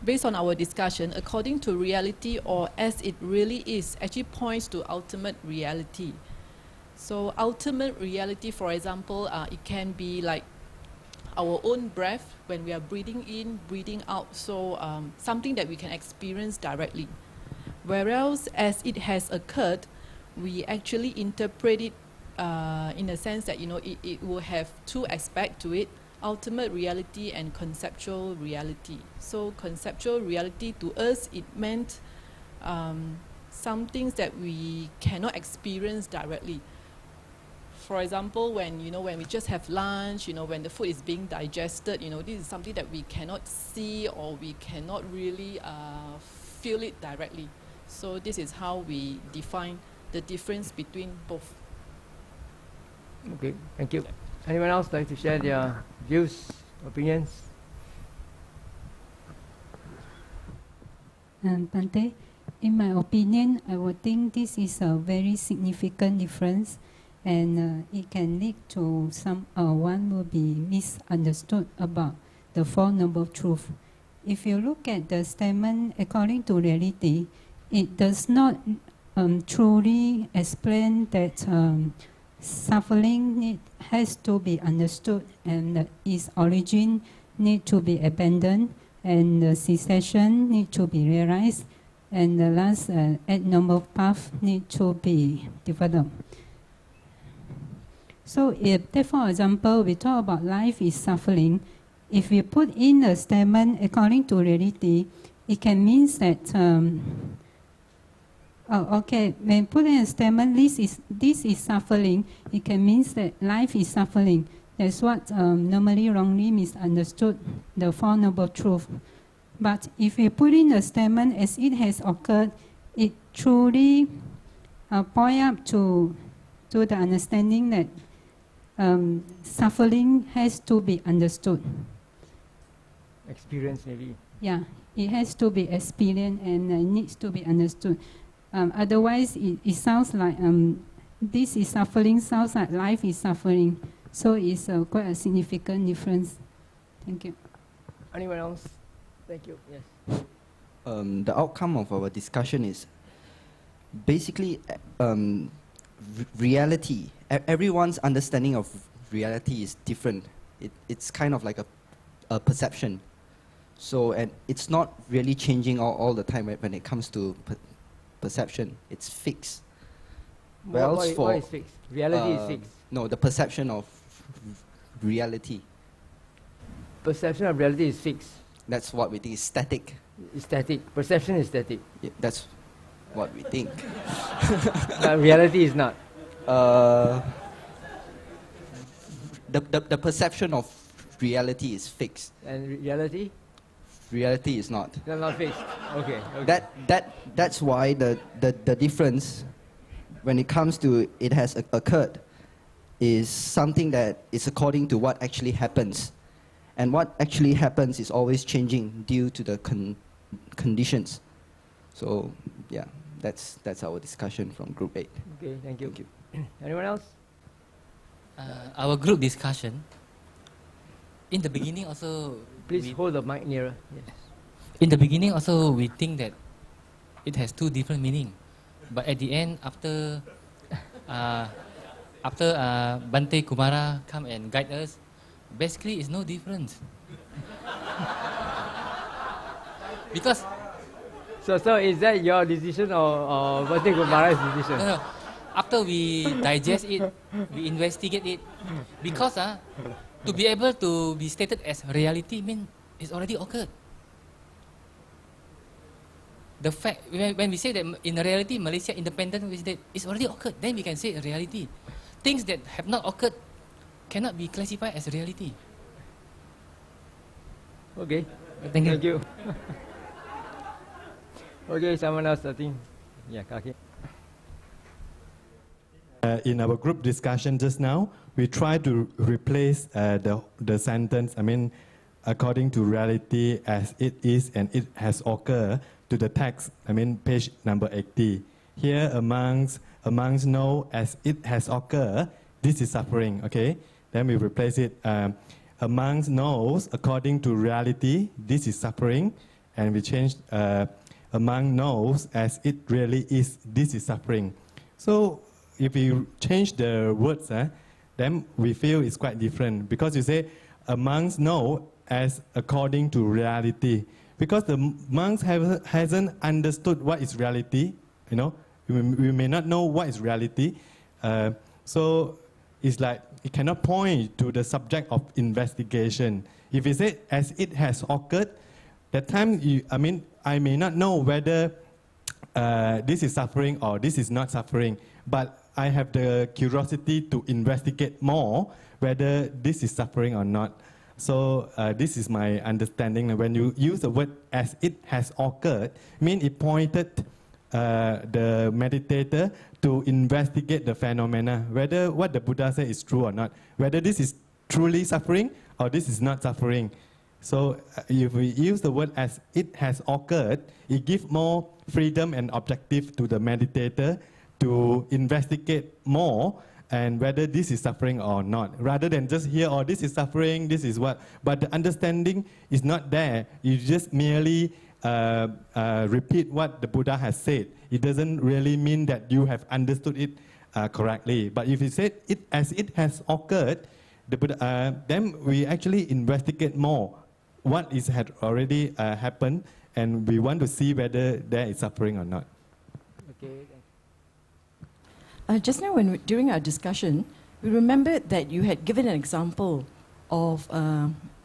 based on our discussion, according to reality or as it really is, actually points to ultimate reality. So ultimate reality, for example, it can be like our own breath when we are breathing in, breathing out, so something that we can experience directly. Whereas as it has occurred, we actually interpret it in a sense that, it will have two aspects to it: ultimate reality and conceptual reality. So conceptual reality to us, it meant some things that we cannot experience directly. For example, when we just have lunch, when the food is being digested, this is something that we cannot see or we cannot really feel it directly. So this is how we define the difference between both. Okay, thank you. Anyone else like to share their views, opinions? Bhante, in my opinion, I would think this is a very significant difference, and it can lead to one will be misunderstood about the Four Noble Truths. If you look at the statement according to reality, it does not truly explain that suffering has to be understood and its origin need to be abandoned, and the cessation need to be realized, and the last Eight Noble Path need to be developed. So if, for example, we talk about life is suffering, if we put in a statement according to reality, it can mean that, when put in a statement, this is suffering, it can mean that life is suffering. That's what normally wrongly misunderstood the Four Noble Truths. But if we put in a statement as it has occurred, it truly point up to the understanding that suffering has to be understood. Experience maybe. Yeah, it has to be experienced and needs to be understood. Otherwise, it sounds like this is suffering, sounds like life is suffering. So it's quite a significant difference. Thank you. Anyone else? Thank you. Yes. The outcome of our discussion is basically reality. Everyone's understanding of reality is different. It's kind of like a perception. So, and it's not really changing all the time when it comes to perception. It's fixed. What is fixed? Reality is fixed. No, the perception of reality. Perception of reality is fixed. That's what we think is static. It's static. Perception is static. Yeah, that's what we think. But reality is not. The perception of reality is fixed. And reality? Reality is not. They're not fixed. Okay. That's why the difference when it comes to it has occurred is something that is according to what actually happens. And what actually happens is always changing due to the conditions. So, yeah, that's our discussion from Group 8. Okay, thank you. Anyone else? Our group discussion, in the beginning also... Please hold the mic nearer. Yes. In the beginning also, we think that it has two different meanings. But at the end, after Bhante Kumara come and guide us, basically it's no difference. Because... So is that your decision or Bhante Kumara's decision? No. After we digest it, we investigate it. Because to be able to be stated as reality means it's already occurred. The fact, when we say that in reality Malaysia independent, it's already occurred, then we can say reality. Things that have not occurred cannot be classified as reality. Okay. Thank you. Okay, someone else, I think. Yeah, Kaki. In our group discussion just now, we try to replace the sentence, according to reality as it is and it has occurred, to the text, page number 80. Here, amongst know as it has occurred, this is suffering, okay? Then we replace it, amongst knows according to reality, this is suffering, and we change a monk knows as it really is, this is suffering. So if we change the words, then we feel it's quite different, because you say a monk know as according to reality, because the monks hasn't understood what is reality. You know, we may not know what is reality, so it's like it cannot point to the subject of investigation. If we say as it has occurred, that time I may not know whether this is suffering or this is not suffering, but I have the curiosity to investigate more whether this is suffering or not. So this is my understanding. When you use the word as it has occurred, mean it pointed the meditator to investigate the phenomena, whether what the Buddha said is true or not, whether this is truly suffering or this is not suffering. So if we use the word as it has occurred, it gives more freedom and objective to the meditator to investigate more and whether this is suffering or not, rather than just hear, oh, this is suffering, this is what. But the understanding is not there. You just merely repeat what the Buddha has said. It doesn't really mean that you have understood it correctly. But if you say it as it has occurred, the Buddha, then we actually investigate more what is had already happened, and we want to see whether there is suffering or not. Okay. Just now, during our discussion, we remembered that you had given an example of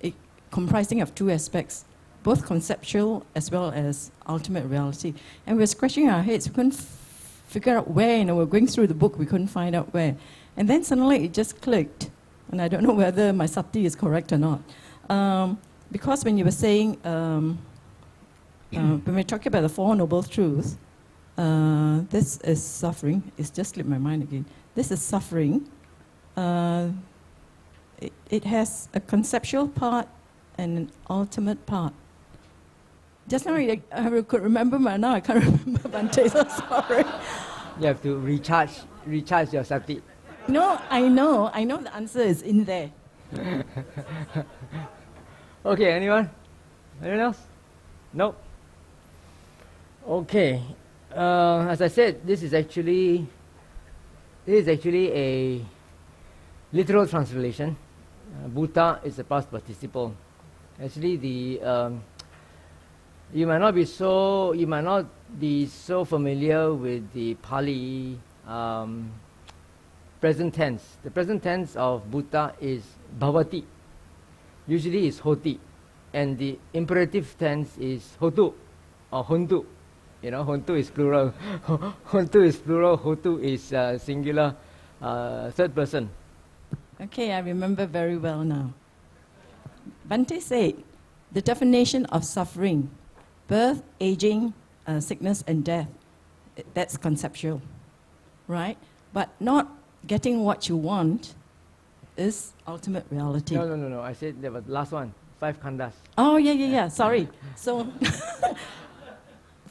it comprising of two aspects, both conceptual as well as ultimate reality. And we were scratching our heads. We couldn't figure out where. You know, we were going through the book. We couldn't find out where. And then suddenly it just clicked. And I don't know whether my sati is correct or not. Because when you were saying, when we're talking about the Four Noble Truths, this is suffering. It's just slipped my mind again. This is suffering. It has a conceptual part and an ultimate part. Just now I could remember, but now I can't remember, Bhante, so sorry. You have to recharge your sati. No, I know the answer is in there. Okay, anyone? Anyone else? Nope. Okay. As I said, this is actually a literal translation. Bhuta is the past participle. Actually, you might not be so familiar with the Pali present tense. The present tense of Bhuta is bhavati. Usually it's hoti, and the imperative tense is hotu or hontu. You know, hontu is plural. Hontu is plural. Hotu is singular, third person. Okay, I remember very well now. Bhante said the definition of suffering, birth, aging, sickness, and death, that's conceptual, right? But not getting what you want is ultimate reality. No. I said there was last one, 5 khandas. Oh, yeah. Sorry. So,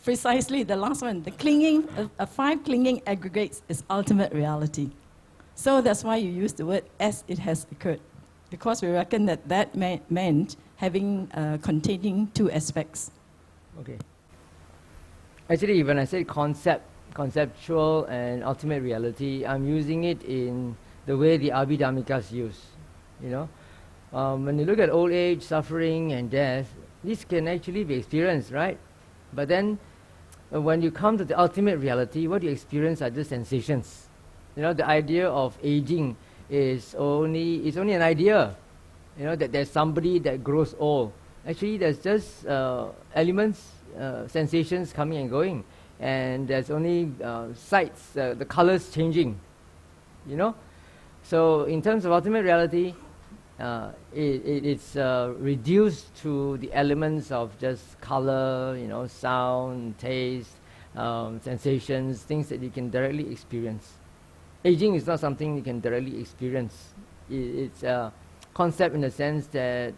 precisely the last one, the clinging, 5 clinging aggregates is ultimate reality. So that's why you use the word as it has occurred, because we reckon that meant having containing 2 aspects. Okay. Actually, when I say conceptual and ultimate reality, I'm using it in the way the Abhidhammikas use. You know, when you look at old age, suffering, and death, this can actually be experienced, right? But then, when you come to the ultimate reality, what you experience are just sensations. You know, the idea of aging is only an idea. You know, that there's somebody that grows old. Actually, there's just elements, sensations coming and going, and there's only sights, the colors changing. You know, so in terms of ultimate reality, it's reduced to the elements of just color, you know, sound, taste, sensations, things that you can directly experience. Aging is not something you can directly experience. It's a concept in the sense that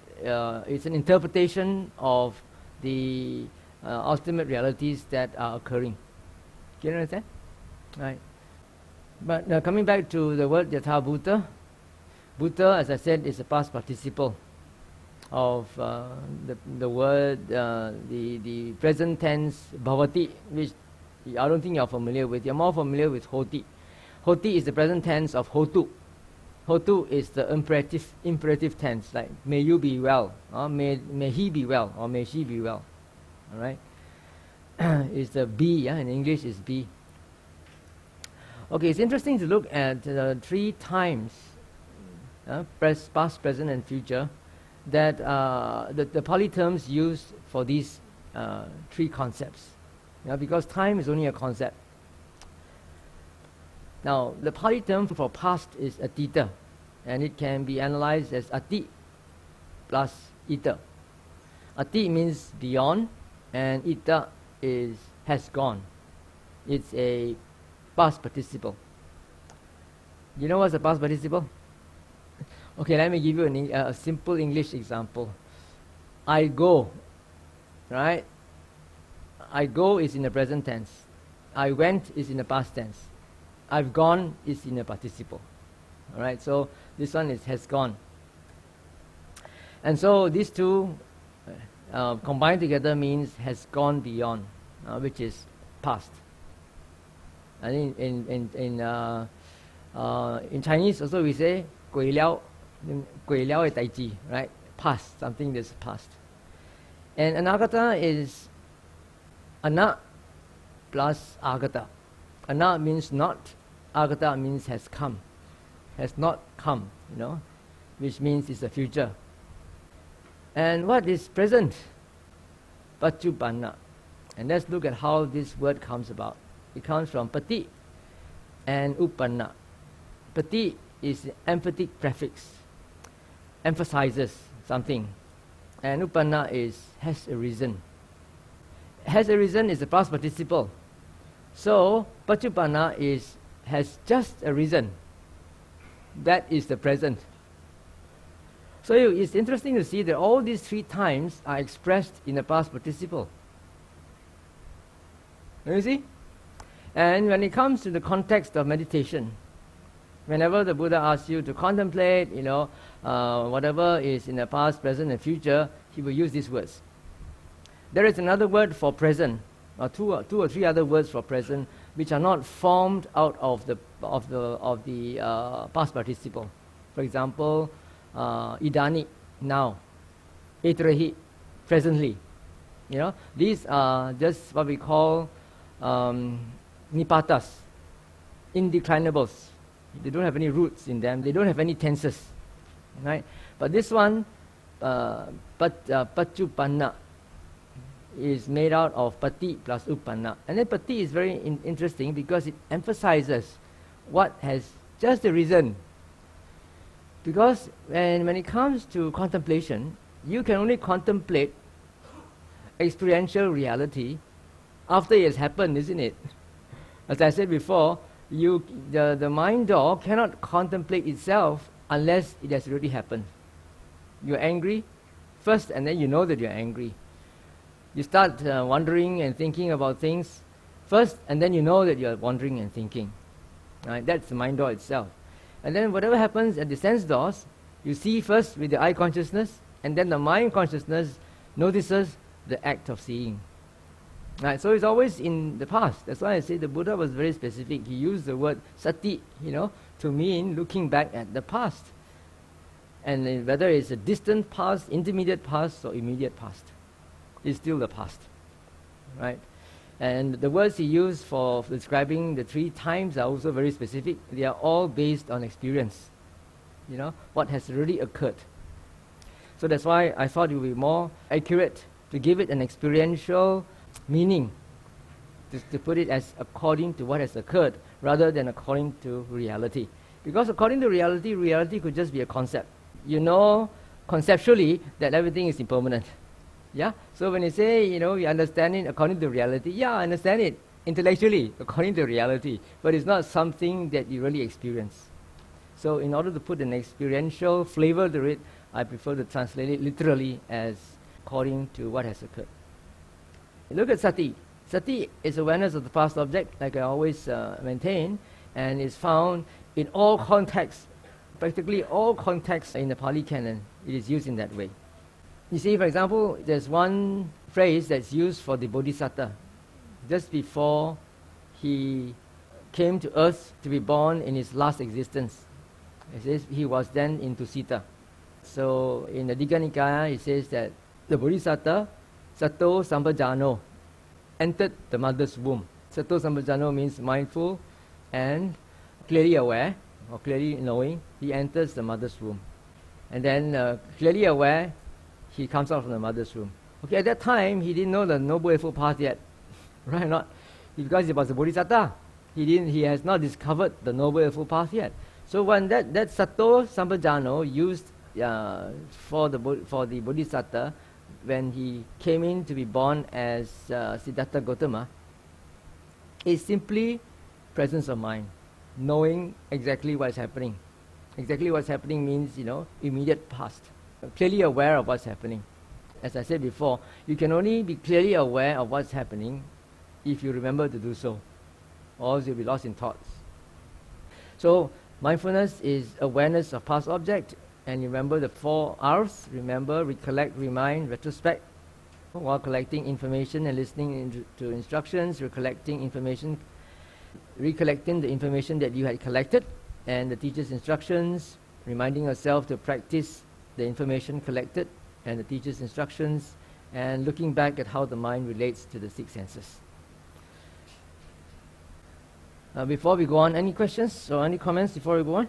it's an interpretation of the ultimate realities that are occurring. Can you understand? Right. But coming back to the word yathabhuta, Bhuta, as I said, is a past participle. of the word, the present tense bhavati, which I don't think you're familiar with. You're more familiar with hoti. Hoti is the present tense of hotu. Hotu is the imperative tense, like may you be well, or may he be well, or may she be well. All right, is the be, yeah, in English is be. Okay, it's interesting to look at 3 times, past, present, and future, that the Pali terms used for these 3 concepts. Because time is only a concept. Now, the Pali term for past is atita, and it can be analyzed as ati plus ita. Ati means beyond, and ita is has gone. It's a past participle. You know what's a past participle? Okay, let me give you a simple English example. I go, right? I go is in the present tense. I went is in the past tense. I've gone is in the participle. All right, so this one has gone. And so these two combined together means has gone beyond, which is past. And in Chinese also we say 鬼了的代志, right? Past, something that's past. And anagata is ana plus agata. Ana means not, agata means has come, has not come, which means it's the future. And what is present? Paccuppanna. And let's look at how this word comes about. It comes from pati and uppanna. Pati is emphatic prefix, emphasizes something. And uppanna is has a reason. Has a reason is the past participle. So paccuppanna has just a reason. That is the present. So it's interesting to see that all these 3 times are expressed in the past participle. You see? And when it comes to the context of meditation, whenever the Buddha asks you to contemplate, whatever is in the past, present, and future, he will use these words. There is another word for present, or two or three other words for present, which are not formed out of the past participle. For example, idani, now, etrahi, presently. These are just what we call nipatas, indeclinables. They don't have any roots in them. They don't have any tenses, right? But this one, paccuppanna, is made out of pati plus uppanna. And then pati is very interesting because it emphasizes what has just the reason. Because when it comes to contemplation, you can only contemplate experiential reality after it has happened, isn't it? As I said before, the mind door cannot contemplate itself unless it has already happened. You're angry first, and then you know that you're angry. You start wondering and thinking about things first, and then you know that you're wondering and thinking. Right? That's the mind door itself. And then whatever happens at the sense doors, you see first with the eye consciousness, and then the mind consciousness notices the act of seeing. Right, so it's always in the past. That's why I say the Buddha was very specific. He used the word sati, to mean looking back at the past. And whether it's a distant past, intermediate past, or immediate past, it's still the past. Right? And the words he used for describing the 3 times are also very specific. They are all based on experience. What has really occurred. So that's why I thought it would be more accurate to give it an experiential meaning, to put it as according to what has occurred rather than according to reality. Because according to reality could just be a concept. Conceptually that everything is impermanent. Yeah? So when you say, you understand it according to reality, yeah, I understand it intellectually according to reality, but it's not something that you really experience. So in order to put an experiential flavor to it, I prefer to translate it literally as according to what has occurred. Look at sati. Sati is awareness of the past object, like I always maintain, and is found in all contexts, practically all contexts in the Pali Canon. It is used in that way. You see, for example, there's one phrase that's used for the Bodhisattva. Just before he came to earth to be born in his last existence, it says he was then in Tusita. So in the Digha Nikaya, it says that the Bodhisattva, Sato Sambhajano, entered the mother's womb. Sato Sambhajano means mindful and clearly aware, or clearly knowing. He enters the mother's womb. And then clearly aware, he comes out from the mother's womb. Okay, at that time, he didn't know the Noble Eightfold Path yet. Right or not? Because he was a Bodhisattva. He has not discovered the Noble Eightfold Path yet. So when that Sato Sambhajano used for the Bodhisattva, when he came in to be born as Siddhartha Gautama, is simply presence of mind, knowing exactly what's happening. Exactly what's happening means, immediate past. Clearly aware of what's happening. As I said before, you can only be clearly aware of what's happening if you remember to do so, or else you'll be lost in thoughts. So mindfulness is awareness of past object, and remember the 4 R's: remember, recollect, remind, retrospect. While collecting information and listening to instructions, recollecting the information that you had collected and the teacher's instructions, reminding yourself to practice the information collected and the teacher's instructions, and looking back at how the mind relates to the 6 senses. Before we go on, any questions or any comments before we go on?